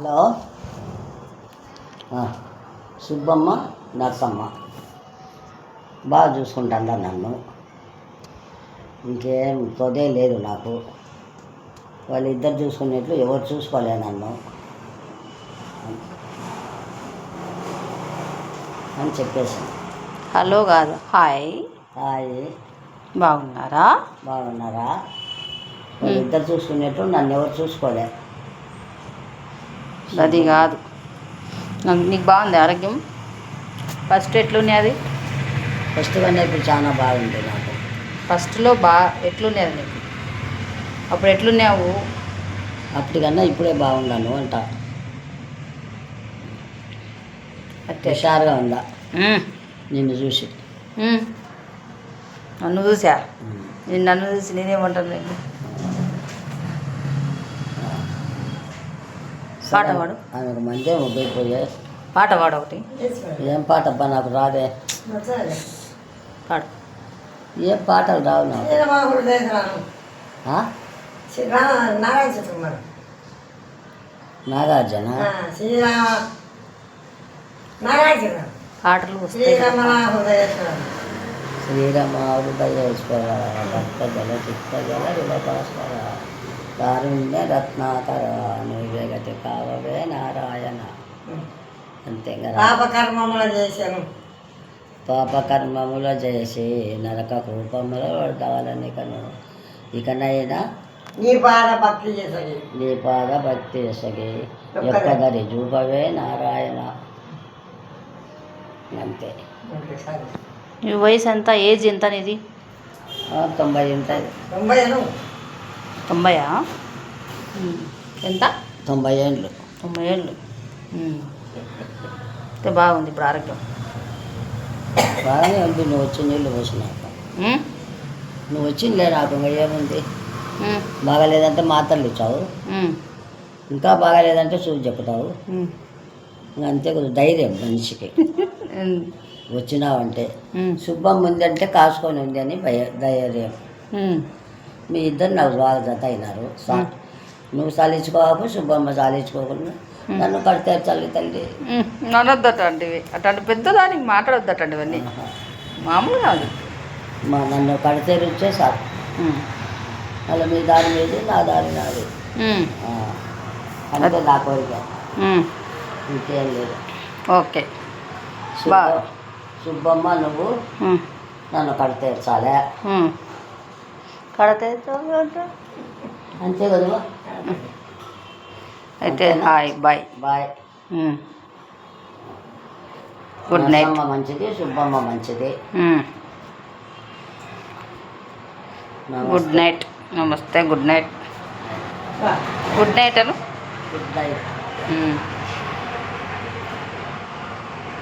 Hello Subbamma Narsamma బాగా చూసుకుంటాను నన్ను. ఇంకేం తొదే లేదు నాకు. వాళ్ళిద్దరు చూసుకునేట్లు ఎవరు చూసుకోలే నన్ను అని చెప్పేసాను. హలో కాదు, హాయ్. హాయ్, బాగున్నారా? బాగున్నారా? వాళ్ళిద్దరు చూసుకునేట్లు నన్ను ఎవరు చూసుకోలే. అది కాదు, నీకు బాగుంది ఆరోగ్యం? ఫస్ట్ ఎట్లున్నాయి అది? ఫస్ట్ కన్నా ఇప్పుడు చాలా బాగుంది నాకు. ఫస్ట్లో ఎట్లున్నది నీకు? అప్పుడు ఎట్లున్నావు? అప్పటికన్నా ఇప్పుడే బాగున్నాను అంట. హుషారుగా ఉందా నిన్ను చూసి? నన్ను చూసా? నన్ను చూసి నేనేమంటాను? నేను పాట పాడు. ఆమెకు మంచిగా ముగ్గిపోయే పాట పాడు ఒకటి. ఏం పాట అబ్బా నాకు రాదే. పాడు. ఏం పాటలు రావు నాకు. నాగార్జున పాటలు వస్తాయి. శ్రీరామ హృదయేశ్వర భక్త జల చిత్త జల విభాస్వర కారుణ్య రత్నాకర నిర్వేగతి కావవే నారాయణ. అంతే కదా. పాపకర్మముల చేసి నరక కూపముల పడవాలని కను ఇకనైనా నీ పాద భక్తి చేసగి యొక్కదరి చూపవే నారాయణ. అంతే. నీ వయసు ఎంత? ఏజ్ ఎంత నీది? 90 ఉంటుంది. 90? ఎంత? 90 ఏళ్ళు. 90 ఏళ్ళు. అయితే బాగుంది ఇప్పుడు ఆరోగ్యం. బాగానే ఉంది. నువ్వు వచ్చి నీళ్ళు పోసినాక నువ్వు వచ్చిందిలే నాకు. ఏముంది? బాగాలేదంటే మాత్రలు ఇచ్చావు, ఇంకా బాగాలేదంటే చూసి చెప్తావు. అంతే కదా ధైర్యం మనిషికి. వచ్చినావంటే సుబ్బమ్మ ఉందంటే కాసుకొని ఉంది అని ధైర్యం. మీ ఇద్దరు నాకు బాగా జత అయినారు. నువ్వు సాలించుకోవాలి, సుబ్బమ్మ సాలించుకోకుండా నన్ను కడితే చల్లి తల్లి అనొద్దటండివి. అట్లాంటి పెద్దదానికి మాట్లాడొద్దటండి. ఇవన్నీ మామూలుగా కాదు. నన్ను కడితే రుచే సార్. అలా మీ దారి మీది, నా దారి నాది. అంటే నా కోరిక, ఇంకేం లేదు. ఓకే. సుబ్బమ్మ నువ్వు నన్ను కడితే చాలే. కడితే అంతే కదా. అయితే hi, bye. Bye. Good night. మంచిది, సుబ్బమ్మ మంచిది. Good night. నమస్తే. Good night. Good night Anu. Good night.